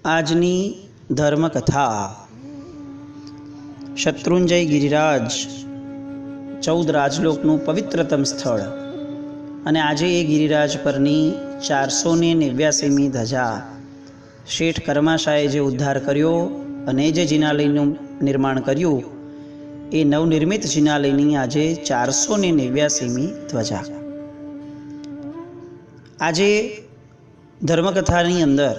આજની ધર્મકથા શત્રુંજય ગિરિરાજ 14 રાજલોકનું પવિત્રતમ સ્થળ અને આજે એ ગિરિરાજ પરની 489મી ધજા શેઠ કર્માશાએ જે ઉદ્ધાર કર્યો અને જે જિનાલયનું નિર્માણ કર્યું એ નવનિર્મિત જિનાલયની આજે 489મી ધ્વજા। આજે ધર્મકથાની અંદર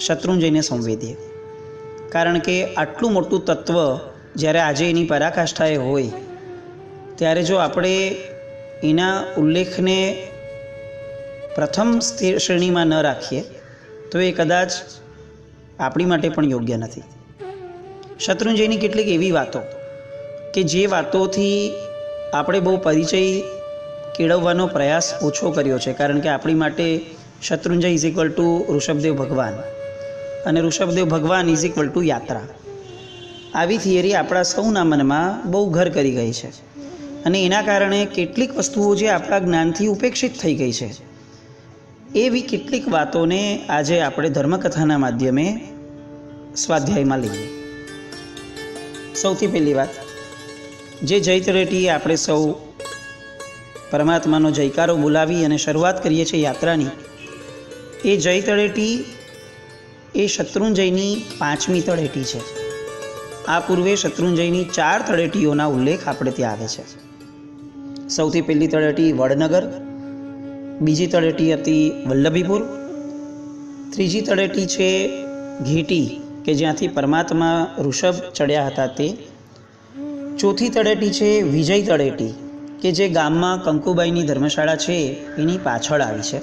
શત્રુંજયને સંવેદીએ, કારણ કે આટલું મોટું તત્વ જ્યારે આજે એની પરાકાષ્ઠાએ હોય ત્યારે જો આપણે એના ઉલ્લેખને પ્રથમ શ્રેણીમાં ન રાખીએ તો એ કદાચ આપણી માટે પણ યોગ્ય નથી। શત્રુંજયની કેટલીક એવી વાતો કે જે વાતોથી આપણે બહુ પરિચય કેળવવાનો પ્રયાસ ઓછો કર્યો છે, કારણ કે આપણી માટે Shatrunjay is equal to Rishabhdev ભગવાન અને ઋષભદેવ ભગવાન ઇઝ ઇક્વલ ટુ યાત્રા। આવી થિયરી આપણા સૌના મનમાં બહુ ઘર કરી ગઈ છે અને એના કારણે કેટલીક વસ્તુઓ જે આપણા જ્ઞાનથી ઉપેક્ષિત થઈ ગઈ છે એવી કેટલીક વાતોને આજે આપણે ધર્મકથાના માધ્યમે સ્વાધ્યાયમાં લઈએ। સૌથી પહેલી વાત, જે જય તળેટીએ આપણે સૌ પરમાત્માનો જયકારો બોલાવી અને શરૂઆત કરીએ છીએ યાત્રાની, એ જય તળેટી એ શત્રુંજયની 5મી તળેટી છે। આ પૂર્વે શત્રુંજયની 4 તળેટીઓના ઉલ્લેખ આપણે ત્યાં આવે છે। સૌથી પહેલી તળેટી વડનગર, બીજી તળેટી હતી વલ્લભીપુર, ત્રીજી તળેટી છે ઘેટી કે જ્યાંથી પરમાત્મા ઋષભ ચડ્યા હતા તે, ચોથી તળેટી છે વિજય તળેટી કે જે ગામમાં કંકુબાઈની ધર્મશાળા છે એની પાછળ આવી છે,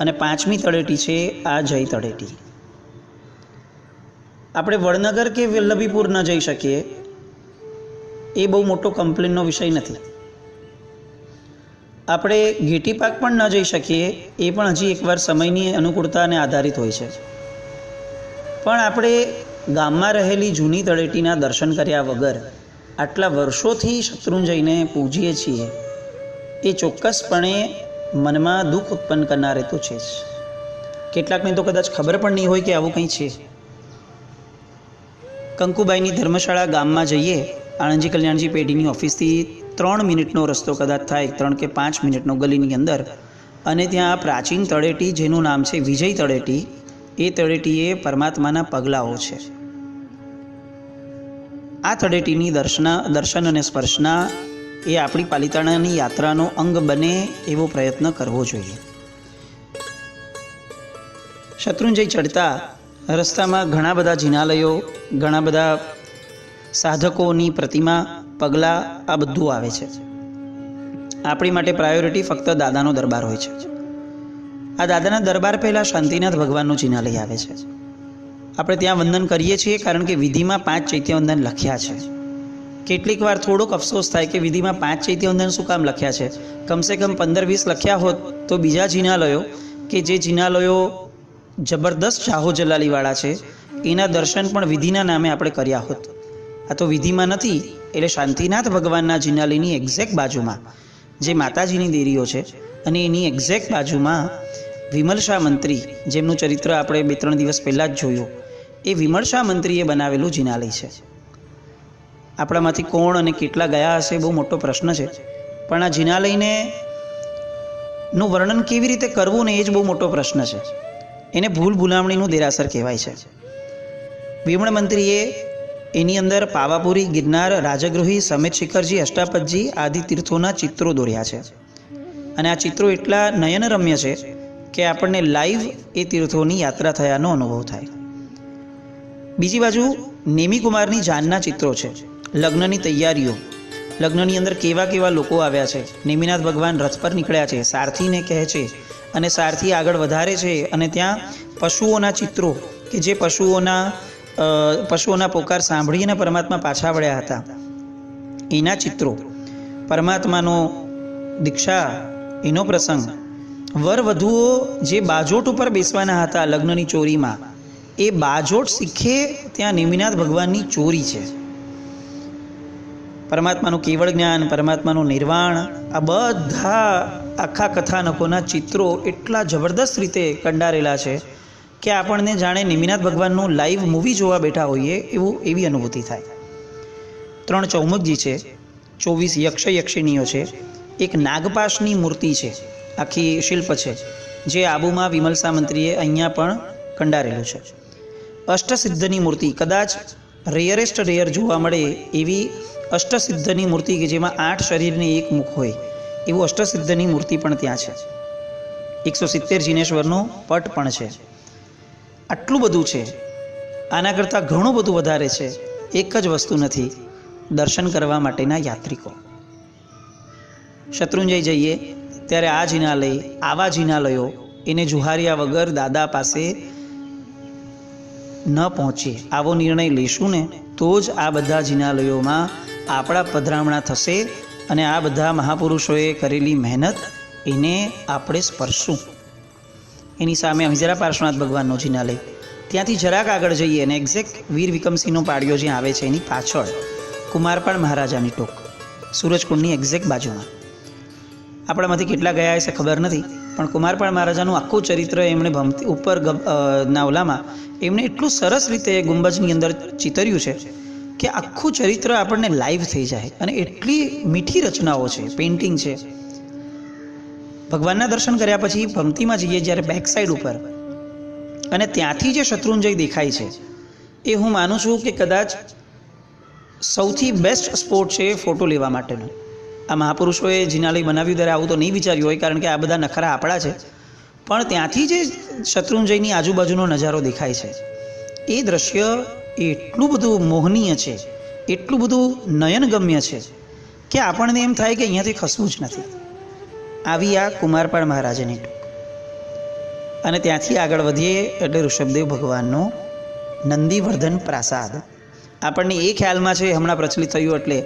અને 5મી તળેટી છે આ જય તળેટી। આપણે વડનગર કે વલ્લભીપુર ન જઈ શકીએ એ બહુ મોટો કમ્પ્લેનનો વિષય નથી। આપણે ઘેટી પાક પણ ન જઈ શકીએ એ પણ હજી એકવાર સમયની અનુકૂળતાને આધારિત હોય છે, પણ આપણે ગામમાં રહેલી જૂની તળેટીના દર્શન કર્યા વગર આટલા વર્ષોથી શત્રુંજયને પૂજીએ છીએ એ ચોક્કસપણે મનમાં દુઃખ ઉત્પન્ન કરનારે તો છે જ। કેટલાકને તો કદાચ ખબર પણ નહીં હોય કે આવું કંઈ છે। કંકુબાઈની ધર્મશાળા ગામમાં જઈએ, આણંદજી કલ્યાણજી પેઢીની ઓફિસથી 3 મિનિટનો રસ્તો કદાચ થાય, 3 કે 5 મિનિટનો ગલીની અંદર, અને ત્યાં પ્રાચીન તળેટી જેનું નામ છે વિજય તળેટી, એ તળેટીએ પરમાત્માના પગલાઓ છે। આ તળેટીની દર્શન અને સ્પર્શના એ આપણી પાલિતાણાની યાત્રાનો અંગ બને એવો પ્રયત્ન કરવો જોઈએ। શત્રુંજય ચડતા રસ્તામાં ઘણા બધા જિનાલયો, ઘણા બધા સાધકોની પ્રતિમા, પગલાં, આ બધું આવે છે। આપણી માટે પ્રાયોરિટી ફક્ત દાદાનો દરબાર હોય છે। આ દાદાના દરબાર પહેલાં શાંતિનાથ ભગવાનનું જિનાલય આવે છે। આપણે ત્યાં વંદન કરીએ છીએ કારણ કે વિધિમાં 5 ચૈત્યવંદન લખ્યા છે। કેટલીક વાર થોડોક અફસોસ થાય કે વિધિમાં 5 ચૈત્યવંદન શું કામ લખ્યા છે? કમસે કમ 15-20 લખ્યા હોત તો બીજા જિનાલયો કે જે જિનાલયો જબરદસ્ત જાહો જલાલીવાળા છે એના દર્શન પણ વિધિના નામે આપણે કર્યા હોત। આ તો વિધિમાં નથી, એટલે શાંતિનાથ ભગવાનના જિનાલયની એક્ઝેક્ટ બાજુમાં જે માતાજીની દેરીઓ છે અને એની એક્ઝેક્ટ બાજુમાં વિમલશા મંત્રી, જેમનું ચરિત્ર આપણે 2-3 દિવસ પહેલાં જ જોયું, એ વિમલશા મંત્રીએ બનાવેલું જિનાલય છે। આપણામાંથી કોણ અને કેટલા ગયા હશે બહુ મોટો પ્રશ્ન છે, પણ આ જિનાલયને નું વર્ણન કેવી રીતે કરવું ને એ જ બહુ મોટો પ્રશ્ન છે। એને ભૂલ ભૂલામણીનું દેરાસર કહેવાય છે। વિમળ મંત્રીએ એની અંદર પાવાપુરી, ગિરનાર, રાજગૃહી, સમેત શિખરજી, અષ્ટાપદજી આદિ તીર્થોના ચિત્રો દોર્યા છે, અને આ ચિત્રો એટલા નયનરમ્ય છે કે આપણને લાઈવ એ તીર્થોની યાત્રા થયાનો અનુભવ થાય। બીજી બાજુ નેમિકુમારની જાનના ચિત્રો છે, લગ્નની તૈયારીઓ, લગ્નની અંદર કેવા કેવા લોકો આવ્યા છે, નેમિનાથ ભગવાન રથ પર નીકળ્યા છે, સારથીને કહે છે અને સારથી આગળ વધારે છે, અને ત્યાં પશુઓના ચિત્રો કે જે પશુઓના પોકાર સાંભળીને પરમાત્મા પાછા વળ્યા હતા એના ચિત્રો, પરમાત્માનો દીક્ષા એનો પ્રસંગ, વર વધુઓ જે બાજોટ ઉપર બેસવાના હતા લગ્નની ચોરીમાં, એ બાજોટ શીખે ત્યાં નેમિનાથ ભગવાનની ચોરી છે। પરમાત્માનું કેવળ જ્ઞાન, પરમાત્માનું નિર્વાણ, આ બધા આખા કથાનકોના ચિત્રો એટલા જબરદસ્ત રીતે કંડારેલા છે કે આપણને જાણે નિમિનાથ ભગવાનનું લાઈવ મૂવી જોવા બેઠા હોઈએ એવી અનુભૂતિ થાય. 3 ચૌમુખજી છે, 24 યક્ષ યક્ષિણીઓ છે, એક નાગપાશની મૂર્તિ છે, આખી શિલ્પ છે, જે આબુમાં વિમલ સામંત્રીએ અહીંયા પણ કંડારેલું છે. અષ્ટસિદ્ધની મૂર્તિ, કદાચ રેયરેસ્ટ રેયર જોવા મળે એવી અષ્ટસિદ્ધની મૂર્તિ કે જેમાં 8 શરીરને એક મુખ હોય એવું અષ્ટસિદ્ધની મૂર્તિ પણ ત્યાં છે. 170 જીનેશ્વરનો પટ પણ છે. આટલું બધું છે. આના કરતાં ઘણું બધું વધારે છે. એક જ વસ્તુ નથી, દર્શન કરવા માટેના યાત્રિકો. શત્રુંજય જઈએ ત્યારે આ જિનાલય, આવા જિનાલયો એને જુહાર્યા વગર દાદા પાસે ન પહોંચીએ. આવો નિર્ણય લેશું ને તો જ આ બધા જિનાલયોમાં આપણા પધરામણા થશે અને આ બધા મહાપુરુષોએ કરેલી મહેનત એને આપણે સ્પર્શું. એની સામે અહિંજરા પાર્શ્વનાથ ભગવાનનો જિનાલય, ત્યાંથી જરાક આગળ જઈએ અને એક્ઝેક્ટ વીર વિક્રમસિંહનો પાડિયો જ્યાં આવે છે એની પાછળ કુમારપાળ મહારાજાની ટોક, સૂરજકુંડની એક્ઝેક્ટ બાજુમાં. આપણામાંથી કેટલા ગયા હશે ખબર નથી, પણ કુમારપાળ મહારાજાનું આખું ચરિત્ર એમણે ઉપર નાવલામાં એમણે એટલું સરસ રીતે ગુંબજની અંદર ચિતર્યું છે કે આખું ચરિત્ર આપણને લાઈવ થઈ જાય. અને એટલી મીઠી રચનાઓ છે, પેઇન્ટિંગ છે. ભગવાનના દર્શન કર્યા પછી ભક્તિમાં જઈએ જ્યારે બેક સાઈડ ઉપર, અને ત્યાંથી જે શત્રુંજય દેખાય છે એ હું માનું છું કે કદાચ સૌથી બેસ્ટ સ્પોટ છે ફોટો લેવા માટેનો. આ મહાપુરુષોએ જિનાલય બનાવ્યું ત્યારે આવું તો નહીં વિચાર્યું હોય, કારણ કે આ બધા નખરા આપણા છે. પણ ત્યાંથી જે શત્રુંજયની આજુબાજુનો નજારો દેખાય છે એ દ્રશ્ય એટલું બધું મોહનીય છે, એટલું બધું નયનગમ્ય છે કે આપણને એમ થાય કે અહીંયાથી ખસવું જ નથી. આવી આ કુમારપાળ મહારાજાની ટોક. અને ત્યાંથી આગળ વધીએ એટલે ઋષભદેવ ભગવાનનો નંદીવર્ધન પ્રાસાદ. આપણને એ ખ્યાલમાં છે, હમણાં પ્રચલિત થયું એટલે,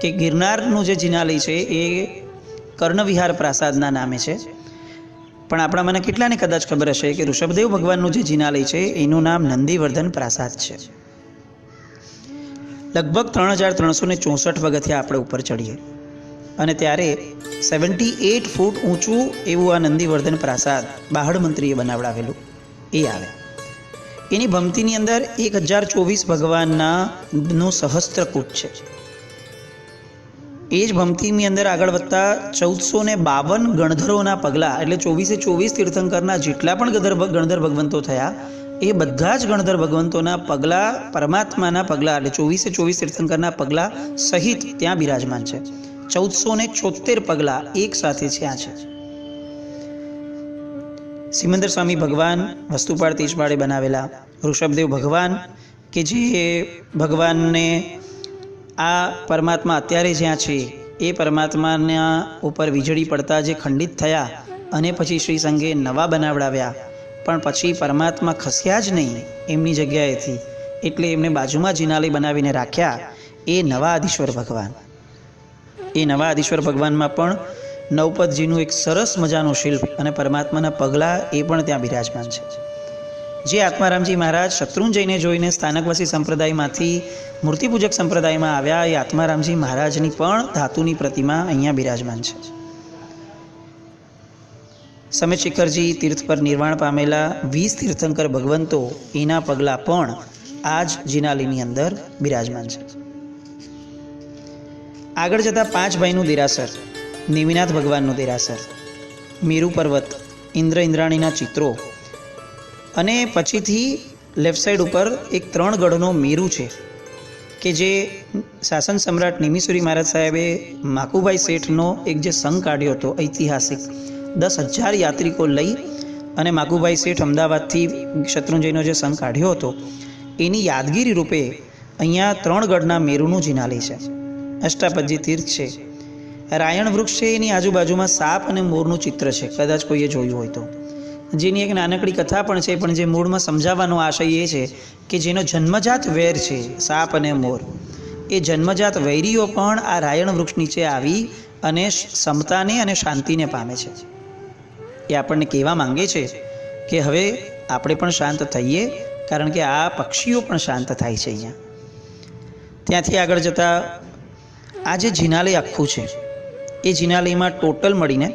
કે ગિરનારનું જે જિનાલય છે એ કર્ણવિહાર પ્રાસાદના નામે છે. પણ આપણા મને કેટલાને કદાચ ખબર હશે કે ઋષભદેવ ભગવાનનું જે જિનાલય છે એનું નામ નંદીવર્ધન પ્રાસાદ છે. લગભગ 3364 પગથિયા આપણે ઉપર ચડીએ અને ત્યારે 78 ફૂટ ઊંચું એવું આ નંદીવર્ધન પ્રાસાદ બાહડ મંત્રીએ બનાવડાવેલું એ આવે. એની ભમતીની અંદર 1024 ભગવાનનું સહસ્ત્રકૂટ છે. એ જ ભમતીની અંદર આગળ વધતા 1452 ગણધરોના પગલાં, એટલે 24 તીર્થંકરના જેટલા પણ ગણધર ભગવંતો થયા એ બધા જ ગણધર ભગવંતોના પગલાં, પરમાત્માના પગલાં, એટલે 24 તીર્થંકરના પગલાં સહિત ત્યાં બિરાજમાન છે. 1476 પગલાં એક સાથે ત્યાં છે. સિમંદર સ્વામી ભગવાન વસ્તુપાળ તેજપાળે બનાવેલા, ઋષભદેવ ભગવાન કે જે ભગવાનને આ પરમાત્મા અત્યારે જ્યાં છે એ પરમાત્માના ઉપર વીજળી પડતા જે ખંડિત થયા અને પછી શ્રી સંઘે નવા બનાવડાવ્યા, પણ પછી પરમાત્મા ખસ્યા જ નહીં એમની જગ્યાએથી, એટલે એમને બાજુમાં જિનાલય બનાવીને રાખ્યા. એ નવા આદિશ્વર ભગવાન, એ નવા આદિશ્વર ભગવાનમાં પણ નવપદજીનું એક સરસ મજાનું શિલ્પ અને પરમાત્માના પગલાં એ પણ ત્યાં બિરાજમાન છે. જે આત્મારામજી મહારાજ શત્રુંજયને જોઈને સ્થાનકવાસી સંપ્રદાયમાંથી મૂર્તિપૂજક સંપ્રદાયમાં આવ્યા, એ આત્મારામજી મહારાજની પણ ધાતુની પ્રતિમા અહીંયા બિરાજમાન છે. સમેત શિખરજી તીર્થ પર નિર્વાણ પામેલા 20 તીર્થંકર ભગવંતો એના પગલાં પણ આ જ જિનાલયની અંદર બિરાજમાન છે. આગળ જતાં 5 ભાઈનું દેરાસર, નેમિનાથ ભગવાનનું દેરાસર, મેરુ પર્વત, ઇન્દ્ર ઇન્દ્રાણીના ચિત્રો, અને પછીથી લેફ્ટ સાઈડ ઉપર એક 3 ગઢનો મેરુ છે કે જે શાસન સમ્રાટ નિમિસુરી મહારાજ સાહેબે માકુભાઈ શેઠનો એક જે સંઘ કાઢ્યો હતો ઐતિહાસિક, 10,000 યાત્રિકો લઈ અને માકુભાઈ શેઠ અમદાવાદથી શત્રુંજયનો જે સંઘ કાઢ્યો હતો એની યાદગીરી રૂપે અહીંયા 3 ગઢના મેરુનું જિનાલય છે. અષ્ટાપદજી તીર્થ છે, રાયણ વૃક્ષ છે, એની આજુબાજુમાં સાપ અને મોરનું ચિત્ર છે, કદાચ કોઈએ જોયું હોય તો, જેની એક નાનકડી કથા પણ છે, પણ જે મૂળમાં સમજાવવાનો આશય એ છે કે જેનો જન્મજાત વેર છે સાપ અને મોર, એ જન્મજાત વૈરીઓ પણ આ રાયણ વૃક્ષ નીચે આવી અને સમતાને અને શાંતિને પામે છે. એ આપણને કહેવા માંગે છે કે હવે આપણે પણ શાંત થઈએ, કારણ કે આ પક્ષીઓ પણ શાંત થાય છે અહીંયા. ત્યાંથી આગળ જતાં આ જે જિનાલય આખું છે એ જિનાલયમાં ટોટલ મળીને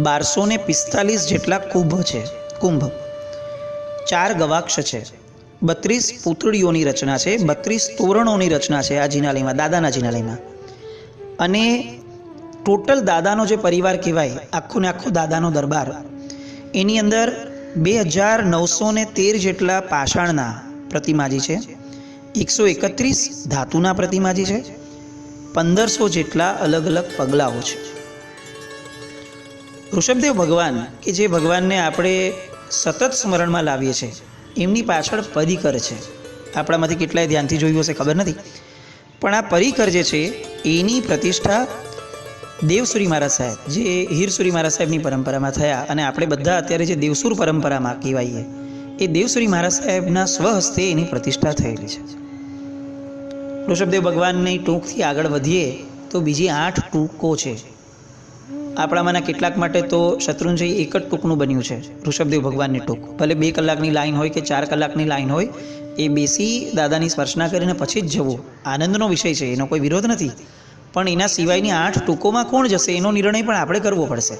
1245 જેટલા કુંભ છે. કુંભ 4 ગવાક્ષ છે, 32 પૂતળીઓની રચના છે, 32 તોરણોની રચના છે આ જિનાલયમાં, દાદાના જિનાલયમાં. અને ટોટલ દાદાનો જે પરિવાર કહેવાય, આખો ને આખો દાદાનો દરબાર, એની અંદર 2913 જેટલા પાષાણના પ્રતિમાજી છે, 131 ધાતુના પ્રતિમાજી છે, 1500 જેટલા અલગ અલગ પગલાઓ છે. ઋષભદેવ ભગવાન કે જે ભગવાનને આપણે સતત સ્મરણમાં લાવીએ છીએ, એમની પાછળ પરિકર છે. આપણામાંથી કેટલાય ધ્યાનથી જોયું હશે ખબર નથી, પણ આ પરિકર જે છે એની પ્રતિષ્ઠા દેવસુરી મહારાજ સાહેબ, જે હીરસુરી મહારાજ સાહેબની પરંપરામાં થયા, અને આપણે બધા અત્યારે જે દેવસુર પરંપરામાં કહેવાઈએ, એ દેવસુરી મહારાજ સાહેબના સ્વહસ્તે એની પ્રતિષ્ઠા થયેલી છે. ઋષભદેવ ભગવાનની ટૂંકથી આગળ વધીએ તો બીજી 8 ટૂંકો છે. આપણામાંના કેટલાક માટે તો શત્રુંજય એક જ ટૂંકનું બન્યું છે, ઋષભદેવ ભગવાનની ટૂંક. ભલે 2 કલાકની લાઈન હોય કે 4 કલાકની લાઈન હોય, એ બેસી દાદાની સ્પર્શના કરીને પછી જ જવું આનંદનો વિષય છે, એનો કોઈ વિરોધ નથી. પણ એના સિવાયની 8 ટૂંકોમાં કોણ જશે એનો નિર્ણય પણ આપણે કરવો પડશે.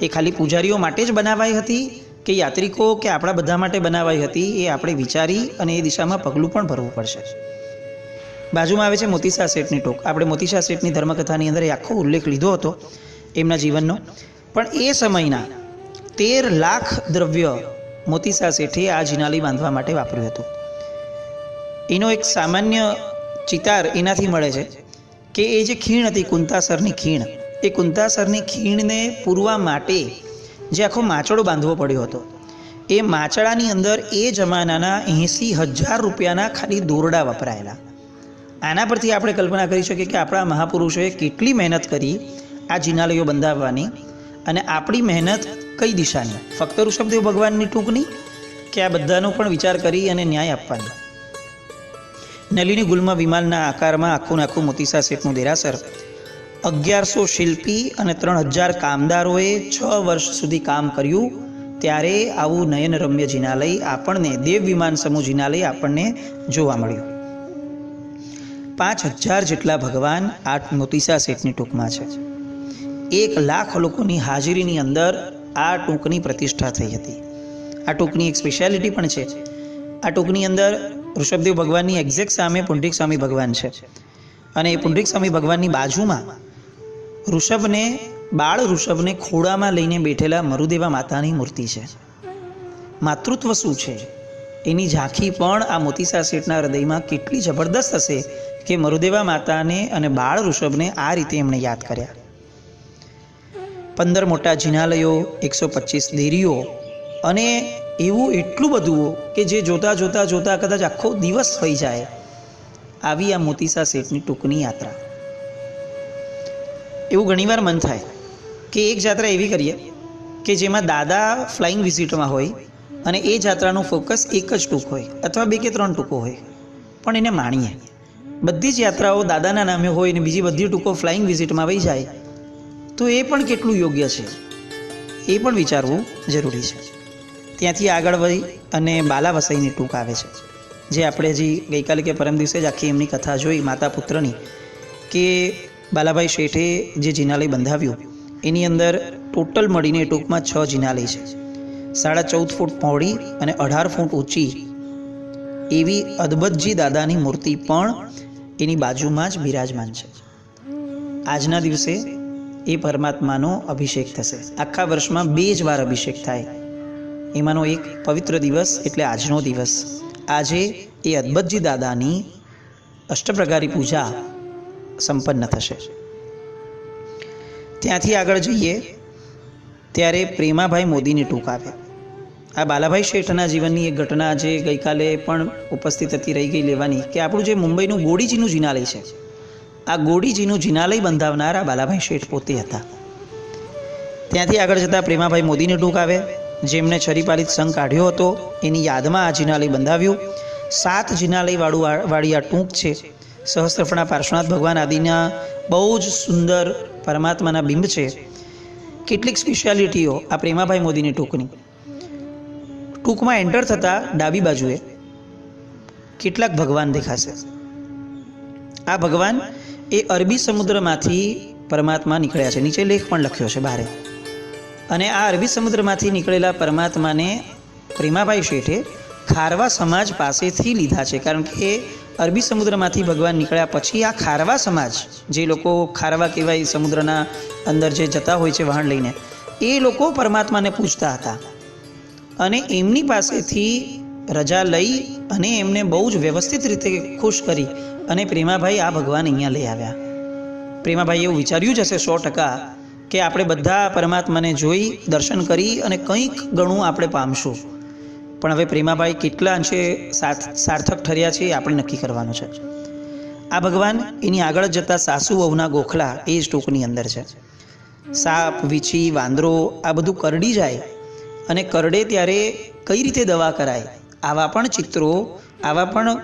એ ખાલી પૂજારીઓ માટે જ બનાવાઈ હતી કે યાત્રિકો કે આપણા બધા માટે બનાવાઈ હતી, એ આપણે વિચારી અને એ દિશામાં પગલું પણ ભરવું પડશે. બાજુમાં આવે છે મોતીસા શેઠની ટૂંક. આપણે મોતીસા શેઠની ધર્મકથાની અંદર એ આખો ઉલ્લેખ લીધો હતો એમના જીવનનો. પણ એ સમયના 13 લાખ દ્રવ્ય મોતીસા શેઠે આ જિનાલય બાંધવા માટે વાપર્યું હતું. એનો એક સામાન્ય ચિતાર એનાથી મળે છે કે એ જે ખીણ હતી, કુંતાસરની ખીણ, એ કુંતાસરની ખીણને પૂરવા માટે જે આખો માચડો બાંધવો પડ્યો હતો, એ માચડાની અંદર એ જમાનાના 80,000 રૂપિયાના ખાલી દોરડા વપરાયેલા. આના પરથી આપણે કલ્પના કરી શકીએ કે આપણા મહાપુરુષોએ કેટલી મહેનત કરી આ જિનાલયો બંધાવવાની, અને આપણી મહેનત કઈ દિશાની, ફક્ત ઋષભદેવ ભગવાનની ટૂંકની કે આ બધાનો પણ વિચાર કરી અને ન્યાય આપવાની. નલિની ગુલમાં વિમાનના આકારમાં આખું ને આખું મોતીસા શેઠનું દેરાસર, 1100 શિલ્પી અને 3000 કામદારોએ 6 વર્ષ સુધી કામ કર્યું. ત્યારે આવું નયનરમ્ય જિનાલય આપણને, દેવ વિમાન સમૂહ જિનાલય આપણને જોવા મળ્યું. 5000 જેટલા ભગવાન આ મોતીસા શેઠની ટૂંકમાં છે. 1 લાખ લોકોની હાજરીની અંદર આ ટૂંકની પ્રતિષ્ઠા થઈ હતી. આ ટૂંકની એક સ્પેશિયાલિટી પણ છે. આ ટૂંકની અંદર ઋષભદેવ ભગવાનની એક્ઝેક્ટ સામે પુંડરીક સ્વામી ભગવાન છે, અને એ પુંડરીક સ્વામી ભગવાનની બાજુમાં બાળ ઋષભને ખોળામાં લઈને બેઠેલા મરુદેવા માતાની મૂર્તિ છે. માતૃત્વ શું છે એની ઝાંખી પણ આ મોતીસા શેઠના હૃદયમાં કેટલી જબરદસ્ત હશે કે મરુદેવા માતાને અને બાળ ઋષભને આ રીતે એમણે યાદ કર્યા. 15 મોટા જિનાલયો, 125 દેરીઓ, અને એવું એટલું બધું કે જે જોતા જોતા જોતા કદાચ આખો દિવસ થઈ જાય, આવી આ મોતીસા શેઠની ટૂંકની યાત્રા. એવું ઘણીવાર મન થાય કે એક યાત્રા એવી કરીએ કે જેમાં દાદા ફ્લાઇંગ વિઝિટમાં હોય અને એ યાત્રાનું ફોકસ એક જ ટૂંક હોય, અથવા 2 કે 3 ટૂંકો હોય, પણ એને માણીએ. બધી જ યાત્રાઓ દાદાના નામે હોય ને બીજી બધી ટૂંકો ફ્લાઇંગ વિઝિટમાં વહી જાય તો એ પણ કેટલું યોગ્ય છે, એ પણ વિચારવું જરૂરી છે. ત્યાંથી આગળ વધી અને બાલા વસાઈની ટૂંક આવે છે, જે આપણે હજી ગઈકાલે કે પરમ દિવસે જ આખી એમની કથા જોઈ માતા પુત્રની, કે બાલાભાઈ શેઠે જે જિનાલય બંધાવ્યું એની અંદર ટોટલ મળીને ટૂંકમાં 6 જિનાલય છે. 14.5 ફૂટ પહોળી અને 18 ફૂટ ઊંચી એવી અદભતજી દાદાની મૂર્તિ પણ એની બાજુમાં જ બિરાજમાન છે. આજના દિવસે એ પરમાત્માનો અભિષેક થશે. આખા વર્ષમાં 2 જ વાર અભિષેક થાય, એમાંનો એક પવિત્ર દિવસ એટલે આજનો દિવસ. આજે એ અદભતજી દાદાની અષ્ટપ્રકારી પૂજા સંપન્ન થશે. ત્યાંથી આગળ જઈએ ત્યારે પ્રેમાભાઈ મોદીની ટૂંક આવે. આ બાલાભાઈ શેઠના જીવનની એક ઘટના જે ગઈકાલે પણ ઉપસ્થિત હતી, રહી ગઈ લેવાની, કે આપણું જે મુંબઈનું ગોડીજીનું જિનાલય છે, આ ગોડીજીનું જિનાલય બંધાવનારા બાલાભાઈ શેઠ પોતે હતા. ત્યાંથી આગળ જતાં પ્રેમાભાઈ મોદીની ટૂંક આવે, જેમણે છરીપાલિત સંઘ કાઢ્યો હતો, એની યાદમાં આ જિનાલય બંધાવ્યું. 7 જિનાલય વાળી આ ટૂંક છે. સહસ્ત્રફણા પાર્શ્વનાથ ભગવાન આદિના બહુ જ સુંદર પરમાત્માના બિંબ છે. કેટલીક સ્પેશિયાલિટીઓ આ પ્રેમાભાઈ મોદીની ટૂંકની. ટૂંકમાં એન્ટર થતાં ડાબી બાજુએ કેટલાક ભગવાન દેખાશે. આ ભગવાન એ અરબી સમુદ્રમાંથી પરમાત્મા નીકળ્યા છે. નીચે લેખ પણ લખ્યો છે બારે. અને આ અરબી સમુદ્રમાંથી નીકળેલા પરમાત્માને પ્રેમાભાઈ શેઠે ખારવા સમાજ પાસેથી લીધા છે, કારણ કે અરબી સમુદ્રમાંથી ભગવાન નીકળ્યા પછી આ ખારવા સમાજ, જે લોકો ખારવા કહેવાય સમુદ્રના અંદર જે જતા હોય છે વહાણ લઈને, એ લોકો પરમાત્માને પૂજતા હતા અને એમની પાસેથી રજા લઈ અને એમને બહુ જ વ્યવસ્થિત રીતે ખુશ કરી અને પ્રેમાભાઈ આ ભગવાન અહીંયા લઈ આવ્યા. પ્રેમાભાઈ એવું વિચાર્યું જ હશે 100% કે આપણે બધા પરમાત્માને જોઈ દર્શન કરી અને કંઈક ઘણું આપણે પામશું. પણ હવે પ્રેમાભાઈ કેટલા અંશે સાર્થક ઠર્યા છે એ આપણે નક્કી કરવાનું છે. આ ભગવાન એની આગળ જતા સાસુ વહુના ગોખલા એ જ ટૂંકની અંદર છે. સાપ, વીછી, વાંદરો આ બધું કરડી જાય અને કરડે ત્યારે કઈ રીતે દવા કરાય, આવા પણ ચિત્રો, આવા પણ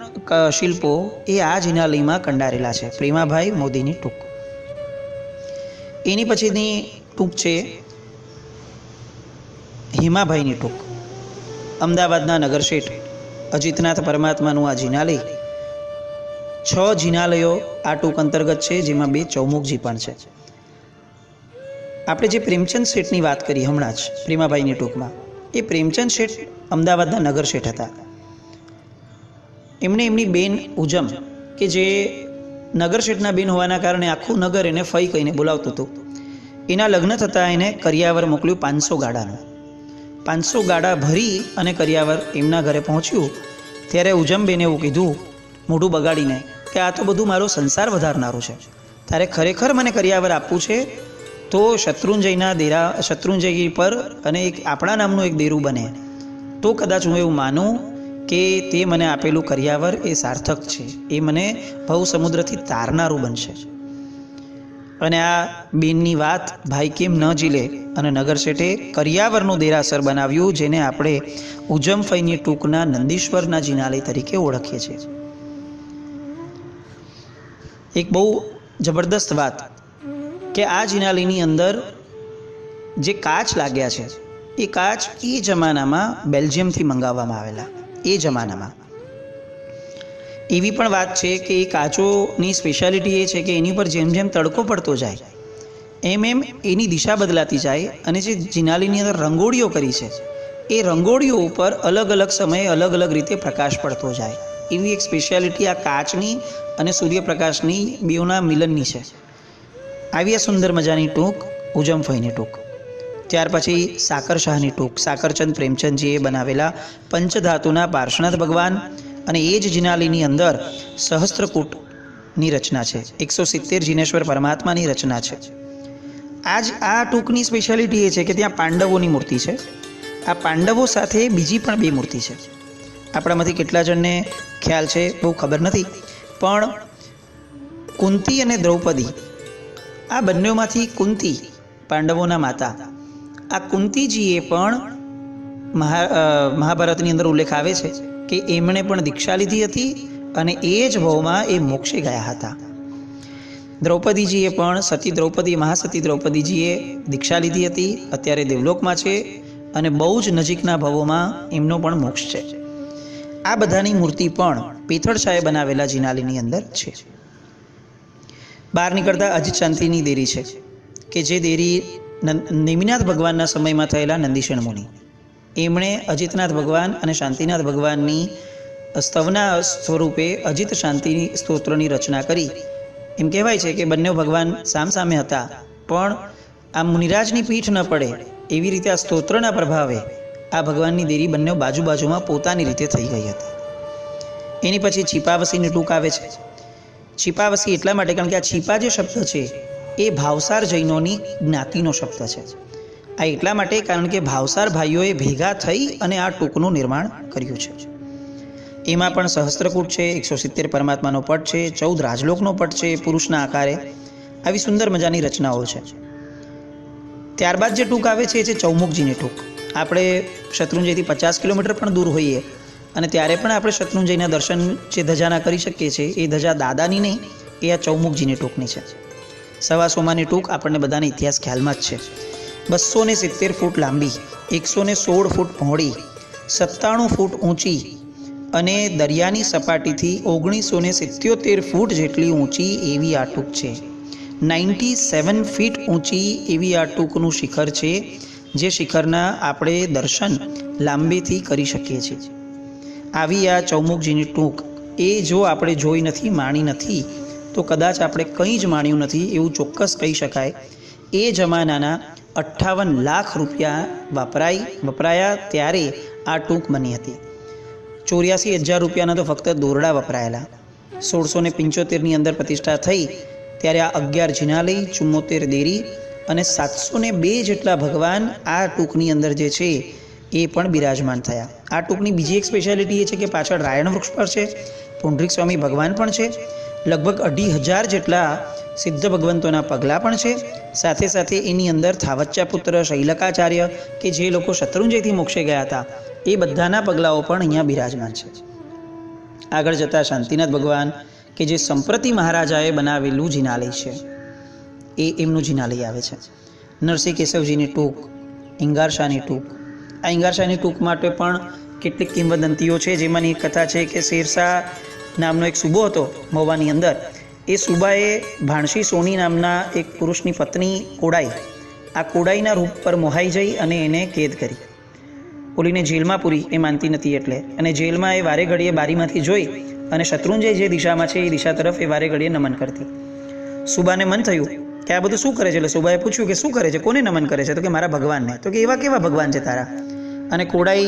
શિલ્પો એ આ જિનાલયમાં કંડારેલા છે. પ્રેમાભાઈ મોદીની ટૂંક. એની પછીની ટૂંક છે હેમાભાઈની ટૂંક. અમદાવાદના નગરશેઠ અજીતનાથ પરમાત્માનું આ જિનાલય 6 જિનાલયો આ ટૂંક અંતર્ગત છે, જેમાં 2 ચૌમુખજી પણ છે. આપણે જે પ્રેમચંદ શેઠની વાત કરી હમણાં જ પ્રેમાભાઈની ટૂંકમાં, એ પ્રેમચંદ શેઠ અમદાવાદના નગર શેઠ હતા. એમને એમની બેન ઉજમ, કે જે નગર શેઠના બેન હોવાના કારણે આખું નગર એને ફઈ કહીને બોલાવતું હતું, એના લગ્ન થતાં એને કરિયાવર મોકલ્યું 500 ગાડાનું. 500 ગાડા ભરી અને કરિયાવર એમના ઘરે પહોંચ્યું ત્યારે ઉજમબેને એવું કીધું મોઢું બગાડીને કે આ તો બધું મારો સંસાર વધારનારું છે, તારે ખરેખર મને કરિયાવર આપવું છે તો શત્રુંજય પર અને એક આપણા નામનું એક દેરું બને તો કદાચ હું એવું માનું કે તે મને આપેલું કરિયાવર એ સાર્થક છે, એ મને ભવ સમુદ્રથી તારનારું બનશે. અને આ બેનની વાત ભાઈ કેમ ન ઝીલે અને નગર શેઠે કરિયાવરનું દેરાસર બનાવ્યું, જેને આપણે ઉજમફઈની ટૂંકના નંદીશ્વરના જિનાલય તરીકે ઓળખીએ છીએ. એક બહુ જબરદસ્ત વાત કે આ જિનાલયની અંદર જે કાચ લાગ્યા છે એ કાચ એ જમાનામાં બેલ્જિયમથી મંગાવવામાં આવેલા. એ જમાનામાં એવી પણ વાત છે કે એ કાચોની સ્પેશિયાલિટી એ છે કે એની પર જેમ જેમ તડકો પડતો જાય એમ એમ એની દિશા બદલાતી જાય, અને જે જિનાલયની અંદર રંગોળીઓ કરી છે એ રંગોળીઓ ઉપર અલગ અલગ સમયે અલગ અલગ રીતે પ્રકાશ પડતો જાય. એવી એક સ્પેશિયાલિટી આ કાચની અને સૂર્યપ્રકાશની બેઉના મિલનની છે. આવી આ સુંદર મજાની ટૂંક ઉજમફઈની ટૂંક. ત્યાર પછી સાકરશાહની ટૂંક. સાકરચંદ પ્રેમચંદજીએ બનાવેલા પંચધાતુના પાર્શ્વનાથ ભગવાન, અને એ જ જિનાલયની અંદર સહસ્ત્રકૂટની રચના છે. 170 જિનેશ્વર પરમાત્માની રચના છે. આ ટૂંકની સ્પેશિયાલિટી એ છે કે ત્યાં પાંડવોની મૂર્તિ છે. આ પાંડવો સાથે બીજી પણ 2 મૂર્તિ છે. આપણામાંથી કેટલા જણને ખ્યાલ છે બહુ ખબર નથી, પણ કુંતી અને દ્રૌપદી, આ બંનેમાંથી કુંતી પાંડવોના માતા, આ કુંતીજીએ પણ મહાભારતની અંદર ઉલ્લેખ આવે છે કે એમણે પણ દીક્ષા લીધી હતી અને એ જ ભાવમાં એ મોક્ષે ગયા હતા. દ્રૌપદીજીએ પણ મહાસતી દ્રૌપદીજીએ દીક્ષા લીધી હતી, અત્યારે દેવલોકમાં છે અને બહુ જ નજીકના ભાવોમાં એમનો પણ મોક્ષ છે. આ બધાની મૂર્તિ પણ પેથળશાહે બનાવેલા જિનાલયની અંદર છે. બહાર નીકળતા અજીત શાંતિની દેરી છે કે જે દેરી નેમિનાથ ભગવાનના સમયમાં થયેલા નંદીશણ મુનિ, એમણે અજીતનાથ ભગવાન અને શાંતિનાથ ભગવાનની સ્તવના સ્વરૂપે અજીત શાંતિ સ્તોત્રની રચના કરી. એમ કહેવાય છે કે બંને ભગવાન સામસામે હતા, પણ આ મુનિરાજની પીઠ ન પડે એવી રીતે આ સ્તોત્રના પ્રભાવે આ ભગવાનની દેરી બંને બાજુમાં પોતાની રીતે થઈ ગઈ હતી. એની પછી છીપાવસીની ટૂંક આવે છે. છીપાવસી એટલા માટે કારણ કે આ છીપા જે શબ્દ છે એ ભાવસાર જૈનોની જ્ઞાતિનો શબ્દ છે. આ એટલા માટે કારણ કે ભાવસાર ભાઈઓએ ભેગા થઈ અને આ ટૂંકનું નિર્માણ કર્યું છે. એમાં પણ સહસ્ત્રકૂટ છે, 170 પરમાત્માનો પટ છે, 14 રાજલોકનો પટ છે પુરુષના આકારે. આવી સુંદર મજાની રચનાઓ છે. ત્યારબાદ જે ટૂંક આવે છે એ છે ચૌમુખજીની ટૂંક. આપણે શત્રુંજયથી 50 કિલોમીટર પણ દૂર હોઈએ અને ત્યારે પણ આપણે શત્રુંજયના દર્શન જે ધજાના કરી શકીએ છીએ, એ ધજા દાદાની નહીં, એ આ ચૌમુખજીની ટૂંકની છે. સવા સોમાની ટૂંક આપણને બધાને ઇતિહાસ ખ્યાલમાં જ છે. 270 ફૂટ લાંબી, 116 ફૂટ પહોળી, 97 ફૂટ ઊંચી અને દરિયાની સપાટીથી 1977 ફૂટ જેટલી ઊંચી એવી આ ટૂંક છે. 97 ફીટ ઊંચી એવી આ ટૂંકનું શિખર છે, જે શિખરના આપણે દર્શન લાંબેથી કરી શકીએ છીએ. આવી આ ચૌમુખજીની ટૂંક એ જો આપણે જોઈ નથી, માણી નથી, તો કદાચ આપણે કંઈ જ માણ્યું નથી એવું ચોક્કસ કહી શકાય. એ જમાનાના 58 લાખ રૂપિયા વપરાયા ત્યારે આ ટૂંક બની હતી. 84,000 રૂપિયાના તો ફક્ત દોરડા વપરાયેલા. 1675ની અંદર પ્રતિષ્ઠા થઈ ત્યારે આ 11 જિનાલય, 74 દેરી અને 702 જેટલા ભગવાન આ ટૂંકની અંદર જે છે એ પણ બિરાજમાન થયા. આ ટૂંકની બીજી એક સ્પેશિયાલિટી એ છે કે પાછળ રાયણ વૃક્ષ પર છે, પુંડરીક સ્વામી ભગવાન પણ છે, લગભગ 2,500 જેટલા સિદ્ધ ભગવંતોના પગલાં પણ છે. સાથે સાથે એની અંદર થાવચ્ચા પુત્ર શૈલકાચાર્ય કે જે લોકો શત્રુંજયથી મોક્ષે ગયા હતા એ બધાના પગલાઓ પણ અહીંયા બિરાજમાન છે. આગળ જતાં શાંતિનાથ ભગવાન કે જે સંપ્રતિ મહારાજાએ બનાવેલું જિનાલય છે એ એમનું જિનાલય આવે છે. નરસિંહ કેશવજીની ટૂંક, ઈંગારશાની ટૂંક. આ ઈંગારશાની ટૂંક માટે પણ કેટલીક કિંવદંતીઓ છે, જેમાંની એક કથા છે કે શેરશાહ નામનો એક સૂબો હતો મહુવાની અંદર. એ સૂબાએ ભાણસી સોની નામના એક પુરુષની પત્ની કોડાઈ, આ કોડાઈના રૂપ પર મોહાઈ જઈ અને એને કેદ કરી. ઓલીને જેલમાં પૂરી, એ માનતી નથી એટલે, અને જેલમાં એ વારે ઘડીએ બારીમાંથી જોઈ અને શત્રુંજય જે દિશામાં છે એ દિશા તરફ એ વારે ઘડીએ નમન કરતી. સૂબાને મન થયું કે આ બધું શું કરે છે, એટલે સૂબાએ પૂછ્યું કે શું કરે છે, કોને નમન કરે છે? તો કે મારા ભગવાનને. તો કે એવા કેવા ભગવાન છે તારા? અને કોડાઈ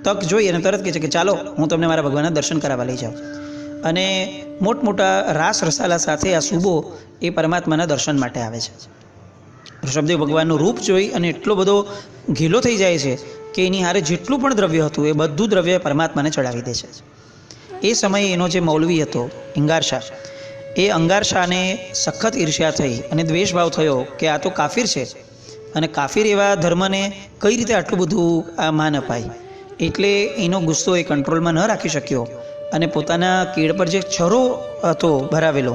તક જોઈ અને તરત કહે છે કે ચાલો હું તમને મારા ભગવાનના દર્શન કરાવવા લઈ જાઉં. અને મોટમોટા રાસ રસાલા સાથે આ સૂબો એ પરમાત્માના દર્શન માટે આવે છે. ઋષભદેવ ભગવાનનું રૂપ જોઈ અને એટલો બધો ઘેલો થઈ જાય છે કે એની હારે જેટલું પણ દ્રવ્ય હતું એ બધું દ્રવ્ય પરમાત્માને ચડાવી દે છે. એ સમયે એનો જે મૌલવી હતો ઈંગારશાહ, એ અંગારશાહને સખત ઈર્ષ્યા થઈ અને દ્વેષભાવ થયો કે આ તો કાફીર છે અને કાફીર એવા ધર્મને કઈ રીતે આટલું બધું આ માન અપાય. એટલે એનો ગુસ્સો એ કંટ્રોલમાં ન રાખી શક્યો અને પોતાના કેળ પર જે છરો હતો ભરાવેલો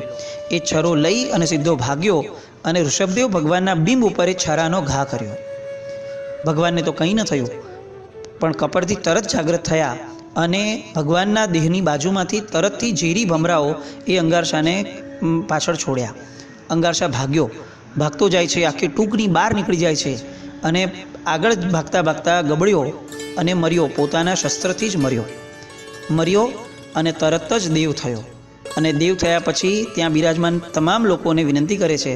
એ છરો લઈ અને સીધો ભાગ્યો અને ઋષભદેવ ભગવાનના બિંબ ઉપર એ છરાનો ઘા કર્યો. ભગવાનને તો કંઈ ન થયું, પણ કપડથી તરત જાગૃત થયા અને ભગવાનના દેહની બાજુમાંથી તરતથી ઝેરી ભમરાઓ એ અંગારશાને પાછળ છોડ્યા. અંગારશા ભાગતો જાય છે, આખી ટૂંકની બહાર નીકળી જાય છે અને આગળ ભાગતા ભાગતા ગબડ્યો અને મર્યો. પોતાના શસ્ત્રથી જ મર્યો અને તરત જ દેવ થયો. અને દેવ થયા પછી ત્યાં બિરાજમાન તમામ લોકોને વિનંતી કરે છે,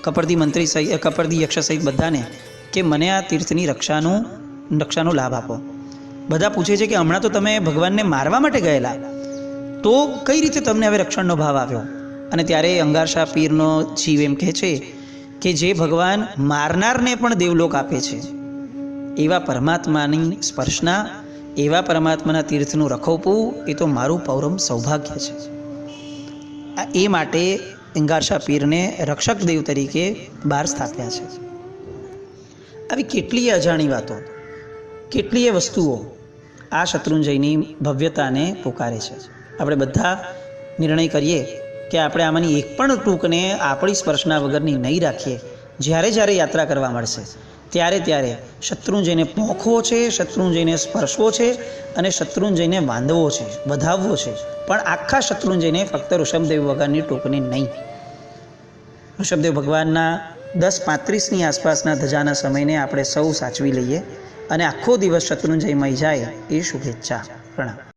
કપરદી યક્ષ સહિત બધાને, કે મને આ તીર્થની રક્ષાનો લાભ આપો. બધા પૂછે છે કે હમણાં તો તમે ભગવાનને મારવા માટે ગયેલા, તો કઈ રીતે તમને હવે રક્ષણનો ભાવ આવ્યો? અને ત્યારે અંગારશા પીરનો જીવ એમ કહે છે કે જે ભગવાન મારનારને પણ દેવલોક આપે છે એવા પરમાત્માની સ્પર્શના, એવા પરમાત્માના તીર્થનું રખવવું એ તો મારું પૌરમ સૌભાગ્ય છે. એ માટે અંગારશા પીરને રક્ષક દેવ તરીકે બહાર સ્થાપ્યા છે. આવી કેટલીય અજાણી વાતો, કેટલીય વસ્તુઓ આ શત્રુંજયની ભવ્યતાને પોકારે છે. આપણે બધા નિર્ણય કરીએ કે આપણે આમાંની એક પણ ટૂંકને આપણી સ્પર્શના વગરની નહીં રાખીએ. જ્યારે યાત્રા કરવા મળશે ત્યારે શત્રુંજયને પોંખવો છે, શત્રુંજયને સ્પર્શવો છે અને શત્રુંજયને બાંધવો છે, વધાવવો છે. પણ આખા શત્રુંજયને ફક્ત ઋષભદેવ ભગવાનની ટોકની નહીં. ઋષભદેવ ભગવાનના 10:35ની આસપાસના ધજાના સમયને આપણે સૌ સાચવી લઈએ અને આખો દિવસ શત્રુંજયમય જાય એ શુભેચ્છા. પ્રણામ.